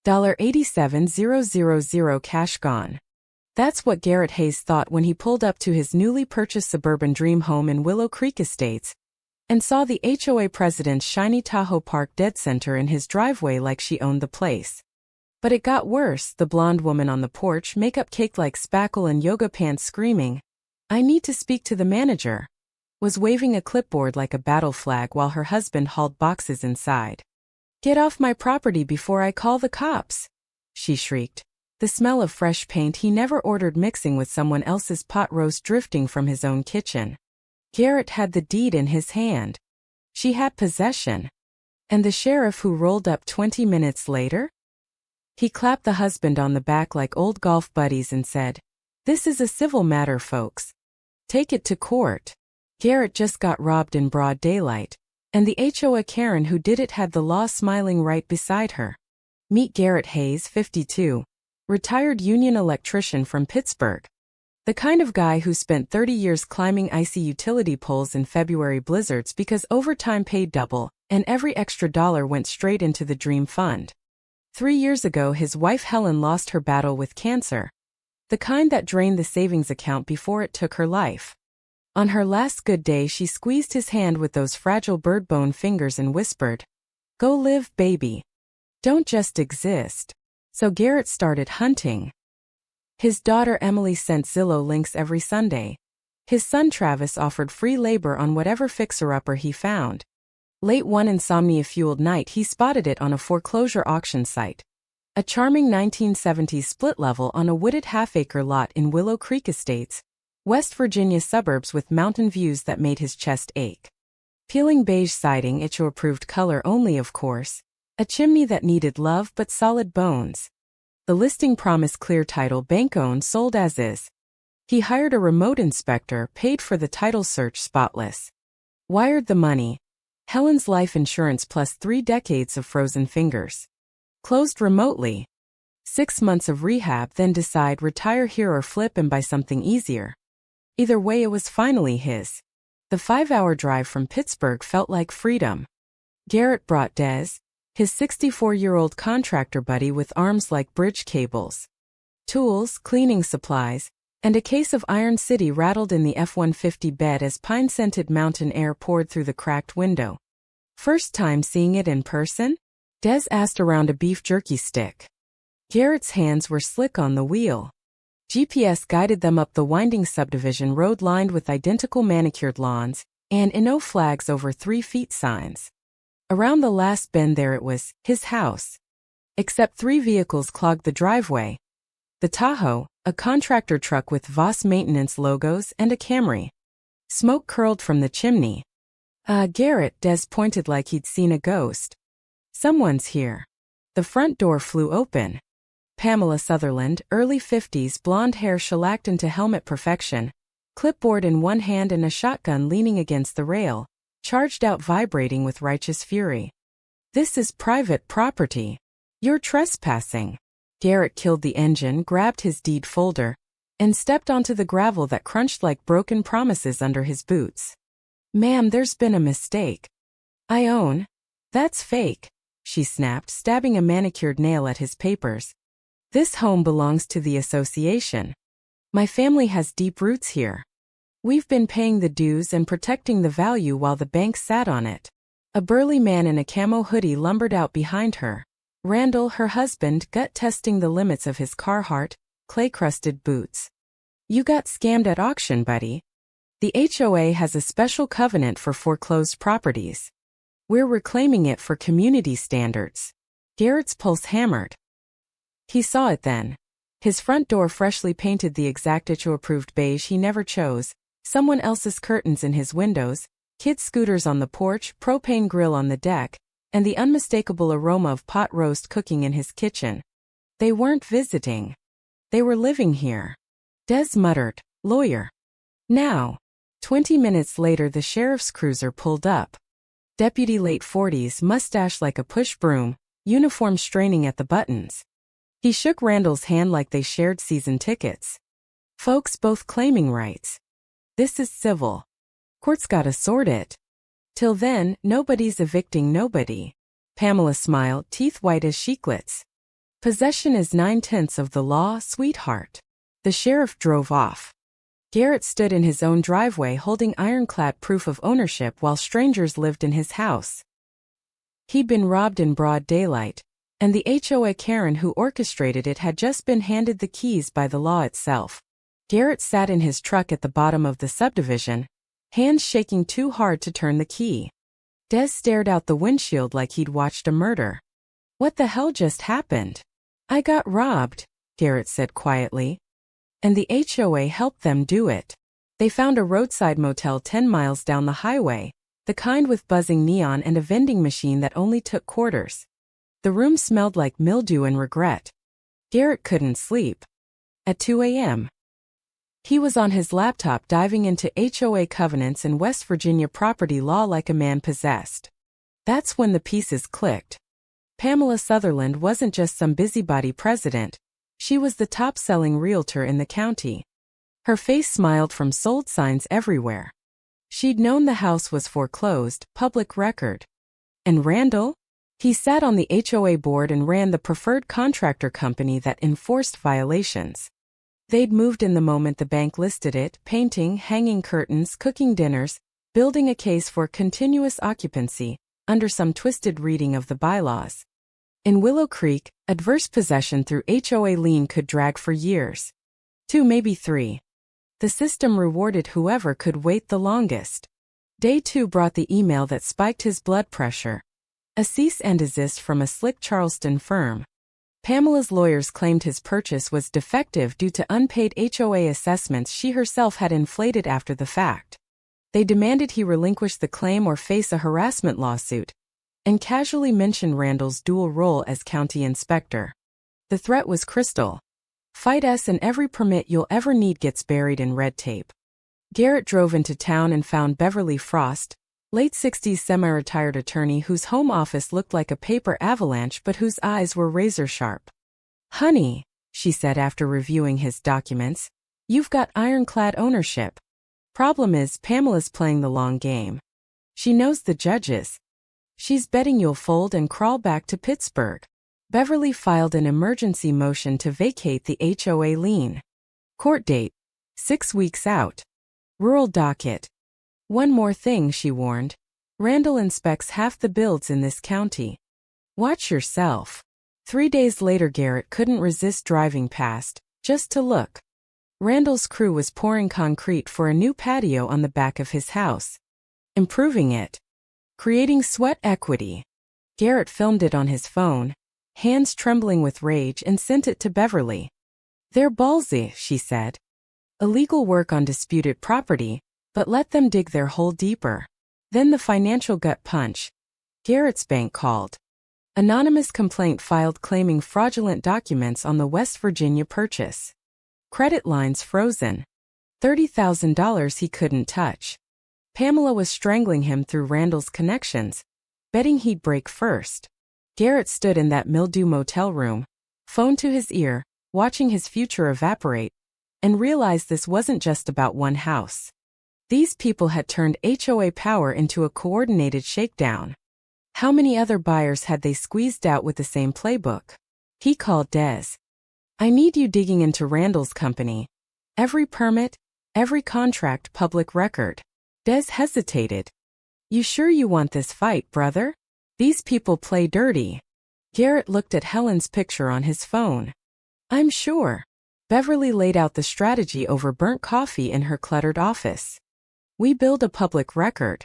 $87,000 cash gone. That's what Garrett Hayes thought when he pulled up to his newly purchased suburban dream home in Willow Creek Estates and saw the HOA president's shiny Tahoe parked dead center in his driveway like she owned the place. But it got worse. The blonde woman on the porch, makeup caked like spackle and yoga pants, screaming, "I need to speak to the manager," was waving a clipboard like a battle flag while her husband hauled boxes inside. "Get off my property before I call the cops," she shrieked, the smell of fresh paint he never ordered mixing with someone else's pot roast drifting from his own kitchen. Garrett had the deed in his hand. She had possession. And the sheriff who rolled up 20 minutes later? He clapped the husband on the back like old golf buddies and said, "This is a civil matter, folks. Take it to court." Garrett just got robbed in broad daylight, and the HOA Karen who did it had the law smiling right beside her. Meet Garrett Hayes, 52, retired union electrician from Pittsburgh. The kind of guy who spent 30 years climbing icy utility poles in February blizzards because overtime paid double, and every extra dollar went straight into the dream fund. 3 years ago his wife Helen lost her battle with cancer, the kind that drained the savings account before it took her life. On her last good day she squeezed his hand with those fragile bird bone fingers and whispered, "Go live, baby. Don't just exist." So Garrett started hunting. His daughter Emily sent Zillow links every Sunday. His son Travis offered free labor on whatever fixer-upper he found. Late one insomnia-fueled night he spotted it on a foreclosure auction site. A charming 1970s split level on a wooded half-acre lot in Willow Creek Estates, West Virginia suburbs with mountain views that made his chest ache. Peeling beige siding, HOA-approved color only of course. A chimney that needed love but solid bones. The listing promised clear title, bank-owned, sold as is. He hired a remote inspector, paid for the title search, spotless. Wired the money. Helen's life insurance plus 3 decades of frozen fingers. Closed remotely. 6 months of rehab, then decide retire here or flip and buy something easier. Either way it was finally his. The 5-hour drive from Pittsburgh felt like freedom. Garrett brought Des, his 64-year-old contractor buddy with arms like bridge cables. Tools, cleaning supplies, and a case of Iron City rattled in the F-150 bed as pine-scented mountain air poured through the cracked window. "First time seeing it in person?" Des asked around a beef jerky stick. Garrett's hands were slick on the wheel. GPS guided them up the winding subdivision road lined with identical manicured lawns, and no flags over 3 feet signs. Around the last bend there it was, his house. Except 3 vehicles clogged the driveway. The Tahoe, a contractor truck with Voss maintenance logos, and a Camry. Smoke curled from the chimney. Garrett, Des pointed like he'd seen a ghost. "Someone's here." The front door flew open. Pamela Sutherland, early 50s, blonde hair shellacked into helmet perfection, clipboard in one hand and a shotgun leaning against the rail, charged out, vibrating with righteous fury. "This is private property. You're trespassing." Garrett killed the engine, grabbed his deed folder, and stepped onto the gravel that crunched like broken promises under his boots. "Ma'am, there's been a mistake." "I own." "That's fake," she snapped, stabbing a manicured nail at his papers. "This home belongs to the association. My family has deep roots here. We've been paying the dues and protecting the value while the bank sat on it." A burly man in a camo hoodie lumbered out behind her. Randall, her husband, gut-testing the limits of his Carhartt, clay-crusted boots. "You got scammed at auction, buddy. The HOA has a special covenant for foreclosed properties. We're reclaiming it for community standards." Garrett's pulse hammered. He saw it then. His front door freshly painted the exact HOA-approved beige he never chose, someone else's curtains in his windows, kids' scooters on the porch, propane grill on the deck, and the unmistakable aroma of pot roast cooking in his kitchen. They weren't visiting. They were living here. Des muttered, "Lawyer." Now. 20 minutes later the sheriff's cruiser pulled up. Deputy late 40s, mustache like a push broom, uniform straining at the buttons. He shook Randall's hand like they shared season tickets. "Folks both claiming rights. This is civil. Court's gotta sort it. Till then, nobody's evicting nobody." Pamela smiled, teeth white as sheeklets. Possession is 9/10 of the law, sweetheart. The sheriff drove off. Garrett stood in his own driveway holding ironclad proof of ownership while strangers lived in his house. He'd been robbed in broad daylight, and the HOA Karen who orchestrated it had just been handed the keys by the law itself. Garrett sat in his truck at the bottom of the subdivision, hands shaking too hard to turn the key. Des stared out the windshield like he'd watched a murder. "What the hell just happened?" "I got robbed," Garrett said quietly. "And the HOA helped them do it. They found a roadside motel 10 miles down the highway, the kind with buzzing neon and a vending machine that only took quarters. The room smelled like mildew and regret." Garrett couldn't sleep. At 2 a.m., he was on his laptop diving into HOA covenants and West Virginia property law like a man possessed. That's when the pieces clicked. Pamela Sutherland wasn't just some busybody president. She was the top-selling realtor in the county. Her face smiled from sold signs everywhere. She'd known the house was foreclosed, public record. And Randall? He sat on the HOA board and ran the preferred contractor company that enforced violations. They'd moved in the moment the bank listed it, painting, hanging curtains, cooking dinners, building a case for continuous occupancy, under some twisted reading of the bylaws. In Willow Creek, adverse possession through HOA lien could drag for years. 2, maybe 3. The system rewarded whoever could wait the longest. Day 2 brought the email that spiked his blood pressure. A cease and desist from a slick Charleston firm. Pamela's lawyers claimed his purchase was defective due to unpaid HOA assessments she herself had inflated after the fact. They demanded he relinquish the claim or face a harassment lawsuit, and casually mentioned Randall's dual role as county inspector. The threat was crystal. "Fight us and every permit you'll ever need gets buried in red tape." Garrett drove into town and found Beverly Frost, late 60s semi-retired attorney whose home office looked like a paper avalanche but whose eyes were razor-sharp. "Honey," she said after reviewing his documents, "you've got ironclad ownership. Problem is, Pamela's playing the long game. She knows the judges. She's betting you'll fold and crawl back to Pittsburgh." Beverly filed an emergency motion to vacate the HOA lien. Court date: 6 weeks out. Rural docket. "One more thing," she warned. "Randall inspects half the builds in this county. Watch yourself." 3 days later, Garrett couldn't resist driving past, just to look. Randall's crew was pouring concrete for a new patio on the back of his house. Improving it. Creating sweat equity. Garrett filmed it on his phone, hands trembling with rage, and sent it to Beverly. "They're ballsy," she said. "Illegal work on disputed property, but let them dig their hole deeper." Then the financial gut punch. Garrett's bank called. Anonymous complaint filed claiming fraudulent documents on the West Virginia purchase. Credit lines frozen. $30,000 he couldn't touch. Pamela was strangling him through Randall's connections, betting he'd break first. Garrett stood in that mildew motel room, phone to his ear, watching his future evaporate, and realized this wasn't just about one house. These people had turned HOA power into a coordinated shakedown. How many other buyers had they squeezed out with the same playbook? He called Des. "I need you digging into Randall's company. Every permit, every contract, public record." Des hesitated. "You sure you want this fight, brother? These people play dirty." Garrett looked at Helen's picture on his phone. "I'm sure." Beverly laid out the strategy over burnt coffee in her cluttered office. "We build a public record.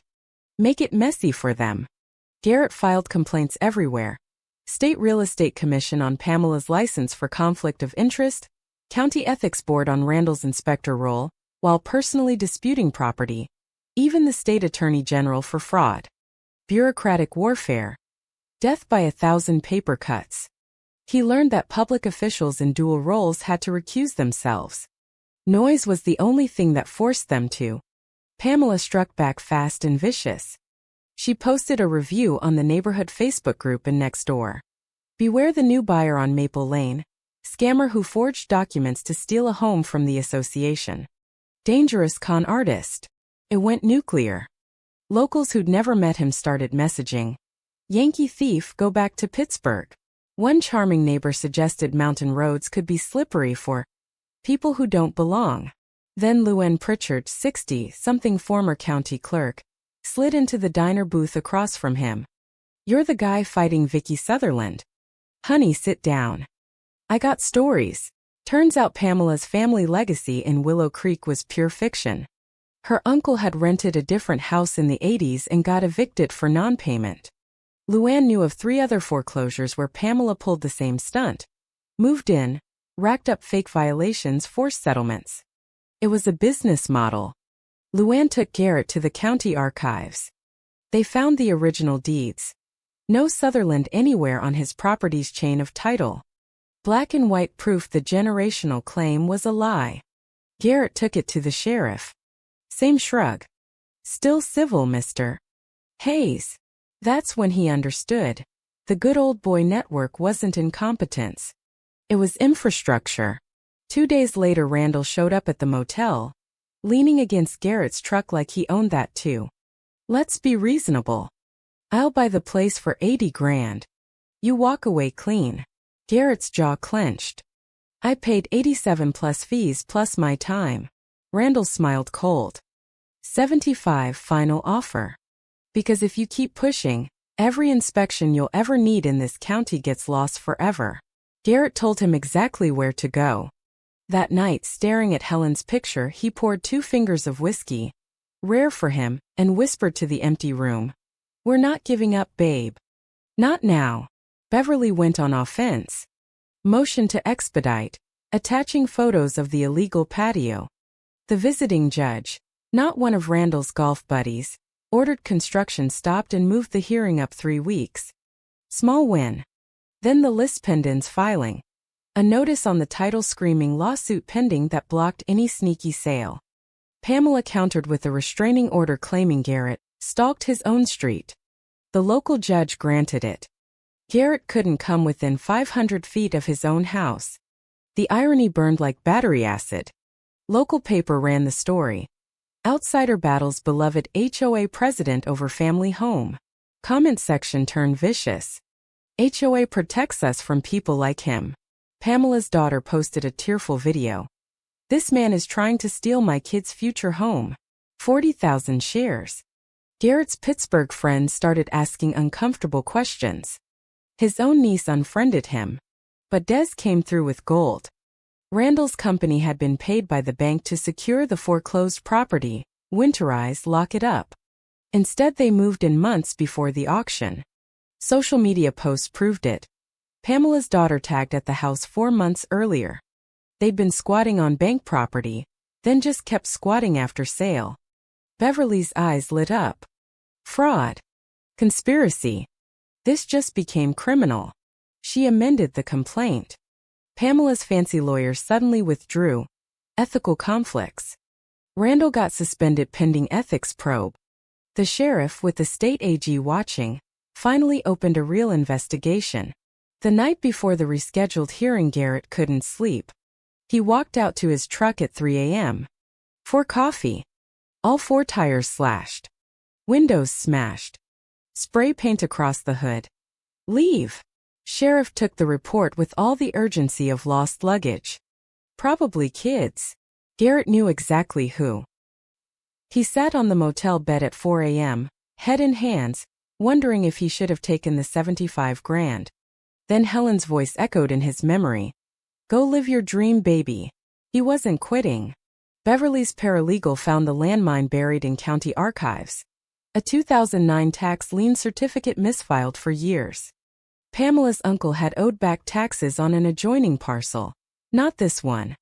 Make it messy for them." Garrett filed complaints everywhere. State Real Estate Commission on Pamela's license for conflict of interest, County Ethics Board on Randall's inspector role, while personally disputing property, even the state attorney general for fraud. Bureaucratic warfare. Death by 1,000 paper cuts. He learned that public officials in dual roles had to recuse themselves. Noise was the only thing that forced them to. Pamela struck back fast and vicious. She posted a review on the neighborhood Facebook group and next door. "Beware the new buyer on Maple Lane, scammer who forged documents to steal a home from the association. Dangerous con artist." It went nuclear. Locals who'd never met him started messaging. "Yankee thief, go back to Pittsburgh. One charming neighbor suggested mountain roads could be slippery for people who don't belong. Then Luann Pritchard, 60-something former county clerk, slid into the diner booth across from him. "You're the guy fighting Vicky Sutherland. Honey, sit down. I got stories." Turns out Pamela's family legacy in Willow Creek was pure fiction. Her uncle had rented a different house in the 80s and got evicted for non-payment. Luann knew of 3 other foreclosures where Pamela pulled the same stunt. Moved in, racked up fake violations, forced settlements. It was a business model. Luann took Garrett to the county archives. They found the original deeds. No Sutherland anywhere on his property's chain of title. Black and white proof the generational claim was a lie. Garrett took it to the sheriff. Same shrug. "Still civil, Mr. Hayes." That's when he understood. The good old boy network wasn't incompetence. It was infrastructure. 2 days later, Randall showed up at the motel, leaning against Garrett's truck like he owned that too. "Let's be reasonable. I'll buy the place for 80 grand. You walk away clean." Garrett's jaw clenched. "I paid 87 plus fees plus my time." Randall smiled cold. 75 final offer. "Because if you keep pushing, every inspection you'll ever need in this county gets lost forever." Garrett told him exactly where to go. That night, staring at Helen's picture, he poured 2 fingers of whiskey, rare for him, and whispered to the empty room, "We're not giving up, babe. Not now." Beverly went on offense. Motion to expedite, attaching photos of the illegal patio. The visiting judge, not one of Randall's golf buddies, ordered construction stopped and moved the hearing up 3 weeks. Small win. Then the list pendants filing. A notice on the title screaming lawsuit pending that blocked any sneaky sale. Pamela countered with a restraining order claiming Garrett stalked his own street. The local judge granted it. Garrett couldn't come within 500 feet of his own house. The irony burned like battery acid. Local paper ran the story. Outsider battles beloved HOA president over family home. Comment section turned vicious. HOA protects us from people like him. Pamela's daughter posted a tearful video. "This man is trying to steal my kid's future home." 40,000 shares. Garrett's Pittsburgh friends started asking uncomfortable questions. His own niece unfriended him. But Des came through with gold. Randall's company had been paid by the bank to secure the foreclosed property, winterize, lock it up. Instead, they moved in months before the auction. Social media posts proved it. Pamela's daughter tagged at the house 4 months earlier. They'd been squatting on bank property, then just kept squatting after sale. Beverly's eyes lit up. Fraud. Conspiracy. This just became criminal. She amended the complaint. Pamela's fancy lawyer suddenly withdrew. Ethical conflicts. Randall got suspended pending ethics probe. The sheriff, with the state AG watching, finally opened a real investigation. The night before the rescheduled hearing, Garrett couldn't sleep. He walked out to his truck at 3 a.m. for coffee. All 4 tires slashed. Windows smashed. Spray paint across the hood. Leave. Sheriff took the report with all the urgency of lost luggage. Probably kids. Garrett knew exactly who. He sat on the motel bed at 4 a.m., head in hands, wondering if he should have taken the 75 grand. Then Helen's voice echoed in his memory. "Go live your dream, baby." He wasn't quitting. Beverly's paralegal found the landmine buried in county archives. A 2009 tax lien certificate misfiled for years. Pamela's uncle had owed back taxes on an adjoining parcel. Not this one.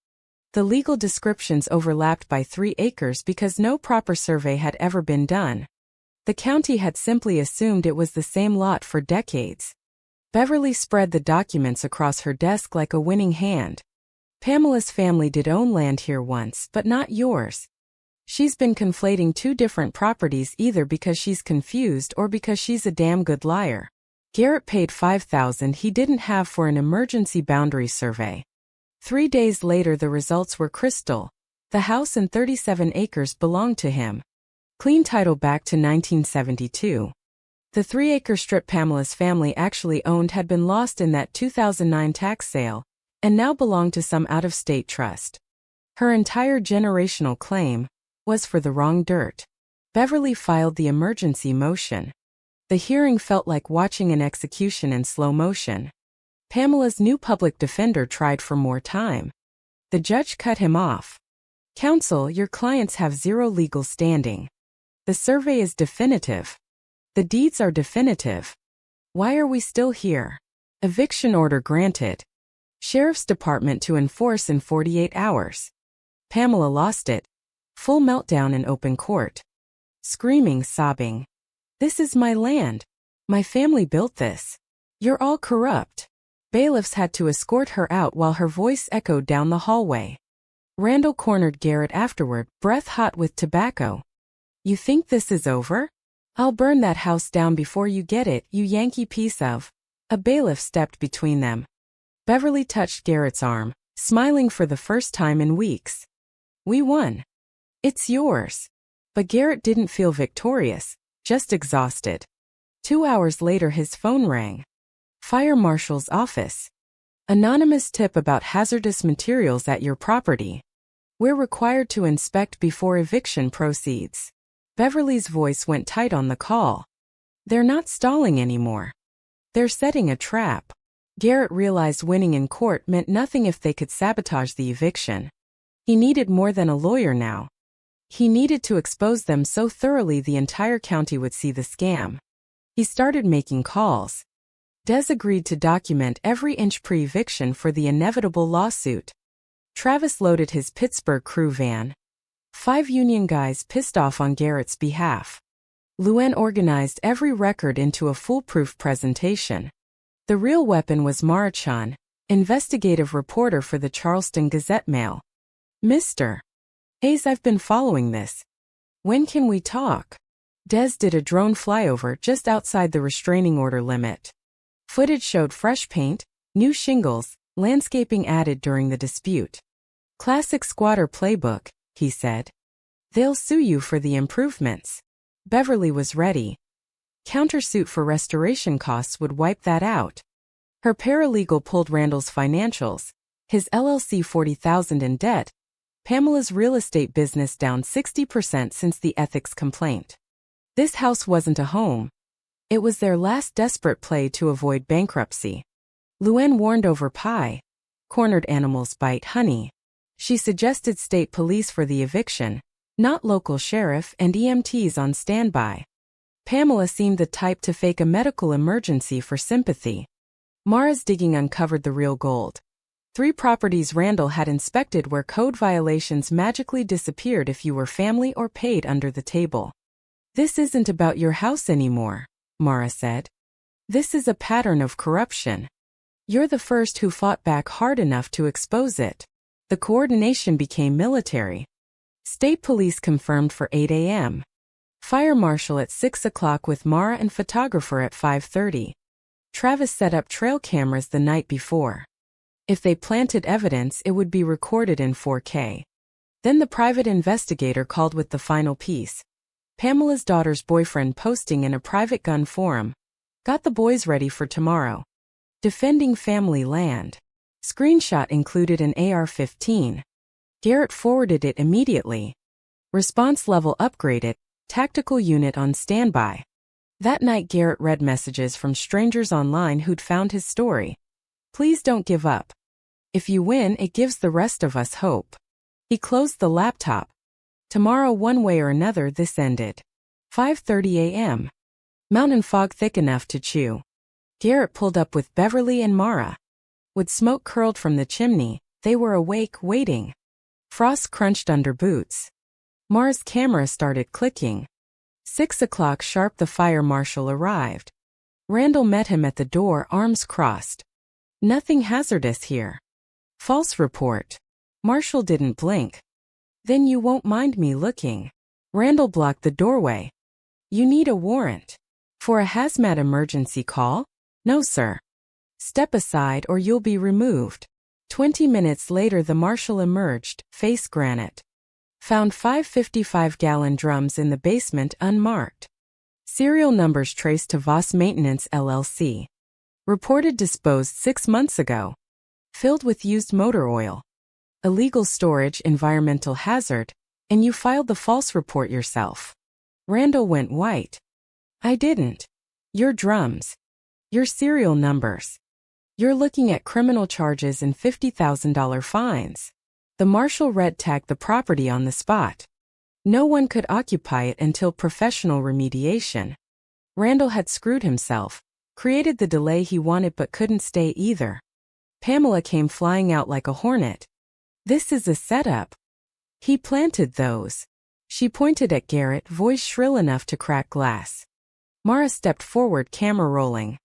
The legal descriptions overlapped by 3 acres because no proper survey had ever been done. The county had simply assumed it was the same lot for decades. Beverly spread the documents across her desk like a winning hand. "Pamela's family did own land here once, but not yours. She's been conflating 2 different properties either because she's confused or because she's a damn good liar." Garrett paid $5,000 he didn't have for an emergency boundary survey. 3 days later, the results were crystal. The house and 37 acres belonged to him. Clean title back to 1972. The 3-acre strip Pamela's family actually owned had been lost in that 2009 tax sale, and now belonged to some out-of-state trust. Her entire generational claim was for the wrong dirt. Beverly filed the emergency motion. The hearing felt like watching an execution in slow motion. Pamela's new public defender tried for more time. The judge cut him off. "Counsel, your clients have zero legal standing. The survey is definitive. The deeds are definitive. Why are we still here? Eviction order granted. Sheriff's Department to enforce in 48 hours. Pamela lost it. Full meltdown in open court. Screaming, sobbing. "This is my land. My family built this. You're all corrupt." Bailiffs had to escort her out while her voice echoed down the hallway. Randall cornered Garrett afterward, breath hot with tobacco. "You think this is over? I'll burn that house down before you get it, you Yankee piece of..." A bailiff stepped between them. Beverly touched Garrett's arm, smiling for the first time in weeks. "We won. It's yours." But Garrett didn't feel victorious, just exhausted. 2 hours later his phone rang. Fire marshal's office. "Anonymous tip about hazardous materials at your property. We're required to inspect before eviction proceeds." Beverly's voice went tight on the call. "They're not stalling anymore. They're setting a trap." Garrett realized winning in court meant nothing if they could sabotage the eviction. He needed more than a lawyer now. He needed to expose them so thoroughly the entire county would see the scam. He started making calls. Des agreed to document every inch pre-eviction for the inevitable lawsuit. Travis loaded his Pittsburgh crew van. 5 union guys pissed off on Garrett's behalf. Luen organized every record into a foolproof presentation. The real weapon was Marichan, investigative reporter for the Charleston Gazette-Mail. "Mr. Hayes, I've been following this. When can we talk?" Des did a drone flyover just outside the restraining order limit. Footage showed fresh paint, new shingles, landscaping added during the dispute. "Classic squatter playbook," he said. "They'll sue you for the improvements." Beverly was ready. Countersuit for restoration costs would wipe that out. Her paralegal pulled Randall's financials. His LLC $40,000 in debt. Pamela's real estate business down 60% since the ethics complaint. This house wasn't a home. It was their last desperate play to avoid bankruptcy. Luen warned over pie. Cornered animals bite honey. She suggested state police for the eviction, not local sheriff and EMTs on standby. Pamela seemed the type to fake a medical emergency for sympathy. Mara's digging uncovered the real gold. 3 properties Randall had inspected where code violations magically disappeared if you were family or paid under the table. "This isn't about your house anymore," Mara said. "This is a pattern of corruption. You're the first who fought back hard enough to expose it." The coordination became military. State police confirmed for 8 a.m. Fire marshal at 6 o'clock with Mara and photographer at 5:30. Travis set up trail cameras the night before. If they planted evidence, it would be recorded in 4K. Then the private investigator called with the final piece. Pamela's daughter's boyfriend posting in a private gun forum. "Got the boys ready for tomorrow. Defending family land." Screenshot included an AR-15. Garrett forwarded it immediately. Response level upgraded, tactical unit on standby. That night Garrett read messages from strangers online who'd found his story. "Please don't give up. If you win, it gives the rest of us hope." He closed the laptop. Tomorrow, one way or another, this ended. 5:30 a.m. Mountain fog thick enough to chew. Garrett pulled up with Beverly and Mara. With smoke curled from the chimney, they were awake, waiting. Frost crunched under boots. Mara's camera started clicking. 6 o'clock sharp the fire marshal arrived. Randall met him at the door, arms crossed. "Nothing hazardous here." "False report." Marshall didn't blink. "Then you won't mind me looking." Randall blocked the doorway. "You need a warrant. For a hazmat emergency call?" "No, sir." "Step aside or you'll be removed." 20 minutes later the marshal emerged, face granite. Found 5 55-gallon drums in the basement unmarked. Serial numbers traced to Voss Maintenance LLC. Reported disposed 6 months ago. Filled with used motor oil. Illegal storage, environmental hazard, and you filed the false report yourself. Randall went white. I didn't. Your drums. Your serial numbers. You're looking at criminal charges and $50,000 fines. The marshal red tagged the property on the spot. No one could occupy it until professional remediation. Randall had screwed himself, created the delay he wanted but couldn't stay either. Pamela came flying out like a hornet. This is a setup. He planted those. She pointed at Garrett, voice shrill enough to crack glass. Mara stepped forward, camera rolling.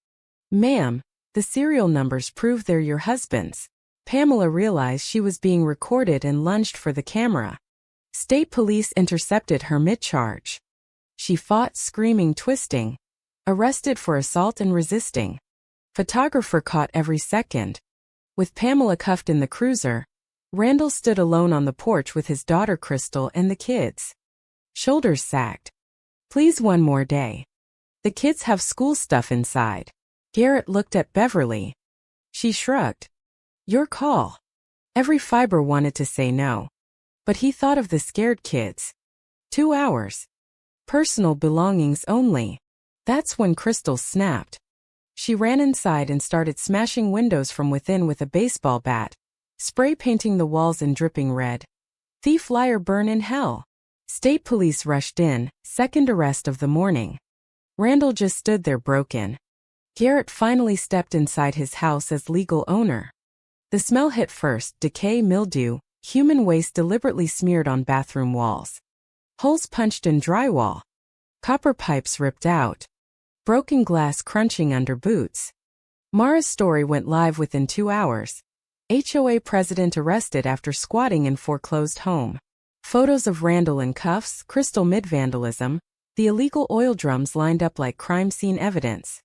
Ma'am, the serial numbers prove they're your husband's. Pamela realized she was being recorded and lunged for the camera. State police intercepted her mid-charge. She fought, screaming, twisting. Arrested for assault and resisting. Photographer caught every second. With Pamela cuffed in the cruiser, Randall stood alone on the porch with his daughter Crystal and the kids. Shoulders sagged. Please, one more day. The kids have school stuff inside. Garrett looked at Beverly. She shrugged. Your call. Every fiber wanted to say no. But he thought of the scared kids. 2 hours. Personal belongings only. That's when Crystal snapped. She ran inside and started smashing windows from within with a baseball bat, spray painting the walls in dripping red. Thief, liar, burn in hell. State police rushed in, second arrest of the morning. Randall just stood there broken. Garrett finally stepped inside his house as legal owner. The smell hit first: decay, mildew, human waste deliberately smeared on bathroom walls. Holes punched in drywall. Copper pipes ripped out. Broken glass crunching under boots. Mara's story went live within 2 hours. HOA president arrested after squatting in foreclosed home. Photos of Randall in cuffs, Crystal mid-vandalism, the illegal oil drums lined up like crime scene evidence.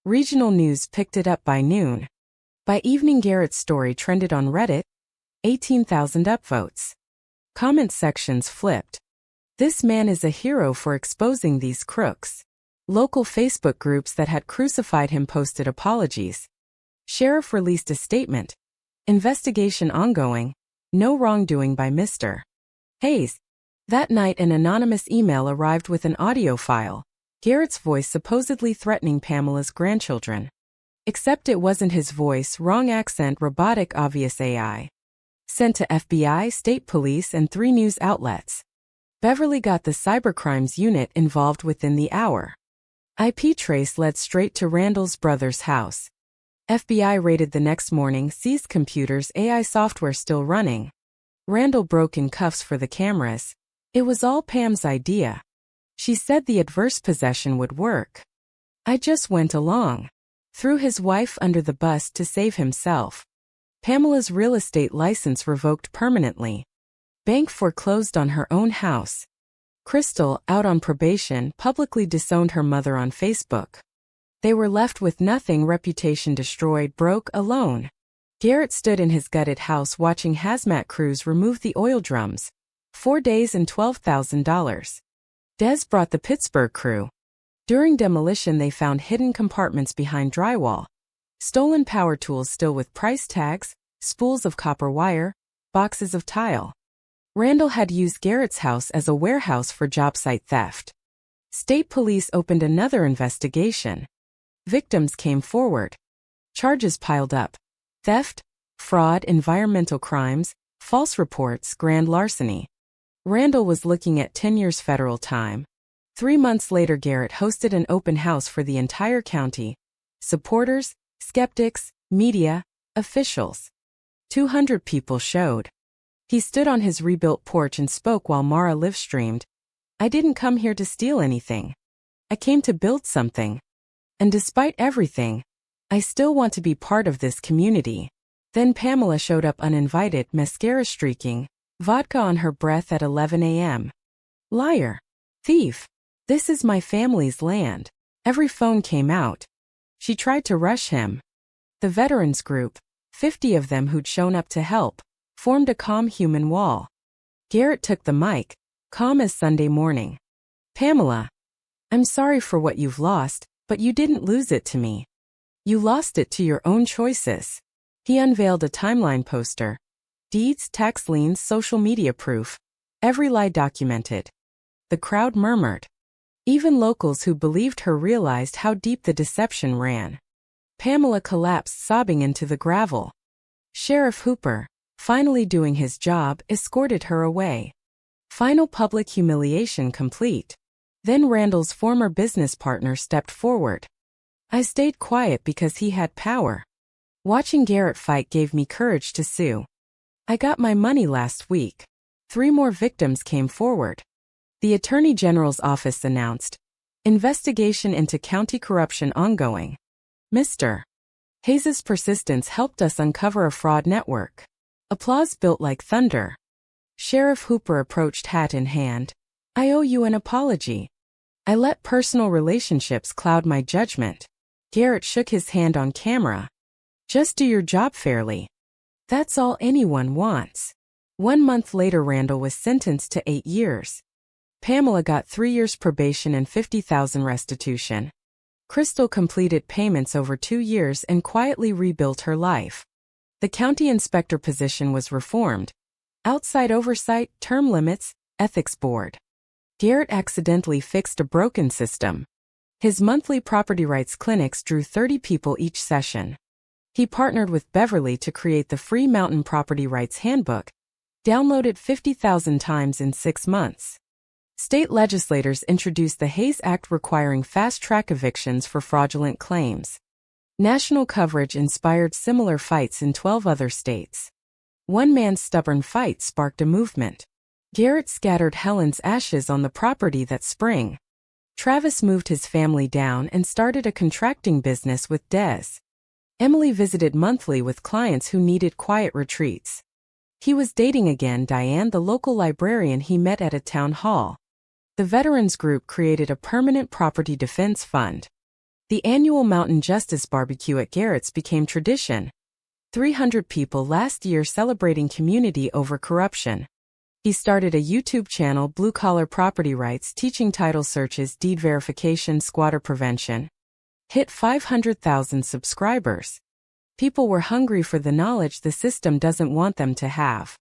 Regional news picked it up by noon. By evening, Garrett's story trended on Reddit. 18,000 upvotes. Comment sections flipped. This man is a hero for exposing these crooks. Local Facebook groups that had crucified him posted apologies. Sheriff released a statement. Investigation ongoing. No wrongdoing by Mr. Hayes. That night, an anonymous email arrived with an audio file. Garrett's voice supposedly threatening Pamela's grandchildren. Except it wasn't his voice, wrong accent, robotic, obvious AI. Sent to FBI, state police, and 3 news outlets. Beverly got the cybercrimes unit involved within the hour. IP trace led straight to Randall's brother's house. FBI raided the next morning, seized computers, AI software still running. Randall broke in cuffs for the cameras. It was all Pam's idea. She said the adverse possession would work. I just went along. Threw his wife under the bus to save himself. Pamela's real estate license revoked permanently. Bank foreclosed on her own house. Crystal, out on probation, publicly disowned her mother on Facebook. They were left with nothing, reputation destroyed, broke, alone. Garrett stood in his gutted house watching hazmat crews remove the oil drums. 4 days and $12,000. Des brought the Pittsburgh crew. During demolition, they found hidden compartments behind drywall. Stolen power tools still with price tags, spools of copper wire, boxes of tile. Randall had used Garrett's house as a warehouse for job site theft. State police opened another investigation. Victims came forward. Charges piled up. Theft, fraud, environmental crimes, false reports, grand larceny. Randall was looking at 10 years federal time. 3 months later, Garrett hosted an open house for the entire county. Supporters, skeptics, media, officials. 200 people showed. He stood on his rebuilt porch and spoke while Mara live-streamed. I didn't come here to steal anything. I came to build something. And despite everything, I still want to be part of this community. Then Pamela showed up uninvited, mascara streaking, vodka on her breath at 11 a.m. Liar. Thief. This is my family's land. Every phone came out. She tried to rush him. The veterans group, 50 of them who'd shown up to help, formed a calm human wall. Garrett took the mic, calm as Sunday morning. Pamela. I'm sorry for what you've lost, but you didn't lose it to me. You lost it to your own choices. He unveiled a timeline poster. Deeds, tax liens, social media proof. Every lie documented. The crowd murmured. Even locals who believed her realized how deep the deception ran. Pamela collapsed sobbing into the gravel. Sheriff Hooper, finally doing his job, escorted her away. Final public humiliation complete. Then Randall's former business partner stepped forward. I stayed quiet because he had power. Watching Garrett fight gave me courage to sue. I got my money last week. 3 more victims came forward. The Attorney General's office announced, investigation into county corruption ongoing. Mr. Hayes' persistence helped us uncover a fraud network. Applause built like thunder. Sheriff Hooper approached hat in hand. I owe you an apology. I let personal relationships cloud my judgment. Garrett shook his hand on camera. Just do your job fairly. That's all anyone wants. 1 month later, Randall was sentenced to 8 years. Pamela got 3 years probation and $50,000 restitution. Crystal completed payments over 2 years and quietly rebuilt her life. The county inspector position was reformed. Outside oversight, term limits, ethics board. Garrett accidentally fixed a broken system. His monthly property rights clinics drew 30 people each session. He partnered with Beverly to create the free Mountain Property Rights Handbook, downloaded 50,000 times in 6 months. State legislators introduced the Hayes Act requiring fast-track evictions for fraudulent claims. National coverage inspired similar fights in 12 other states. One man's stubborn fight sparked a movement. Garrett scattered Helen's ashes on the property that spring. Travis moved his family down and started a contracting business with Des. Emily visited monthly with clients who needed quiet retreats. He was dating again Diane, the local librarian he met at a town hall. The Veterans Group created a permanent property defense fund. The annual Mountain Justice Barbecue at Garrett's became tradition. 300 people last year celebrating community over corruption. He started a YouTube channel, Blue Collar Property Rights, teaching title searches, deed verification, squatter prevention. Hit 500,000 subscribers. People were hungry for the knowledge the system doesn't want them to have.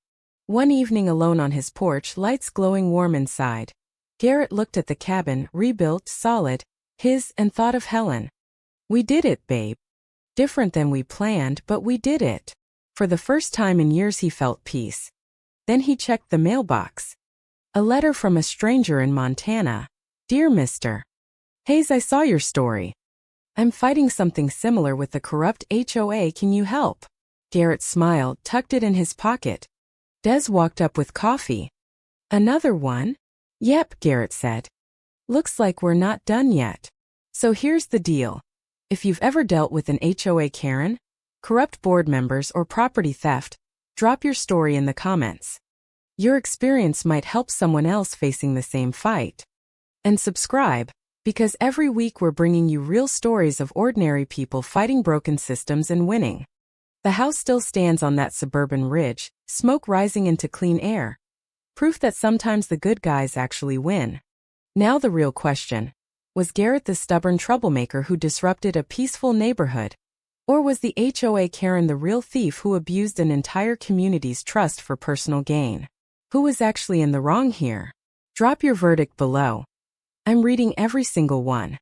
One evening alone on his porch, lights glowing warm inside, Garrett looked at the cabin, rebuilt, solid, his, and thought of Helen. We did it, babe. Different than we planned, but we did it. For the first time in years he felt peace. Then he checked the mailbox. A letter from a stranger in Montana. Dear Mr. Hayes, I saw your story. I'm fighting something similar with the corrupt HOA. Can you help? Garrett smiled, tucked it in his pocket. Des walked up with coffee. Another one? Yep, Garrett said. Looks like we're not done yet. So here's the deal. If you've ever dealt with an HOA Karen, corrupt board members, or property theft, drop your story in the comments. Your experience might help someone else facing the same fight. And subscribe, because every week we're bringing you real stories of ordinary people fighting broken systems and winning. The house still stands on that suburban ridge, smoke rising into clean air. Proof that sometimes the good guys actually win. Now the real question. Was Garrett the stubborn troublemaker who disrupted a peaceful neighborhood? Or was the HOA Karen the real thief who abused an entire community's trust for personal gain? Who was actually in the wrong here? Drop your verdict below. I'm reading every single one.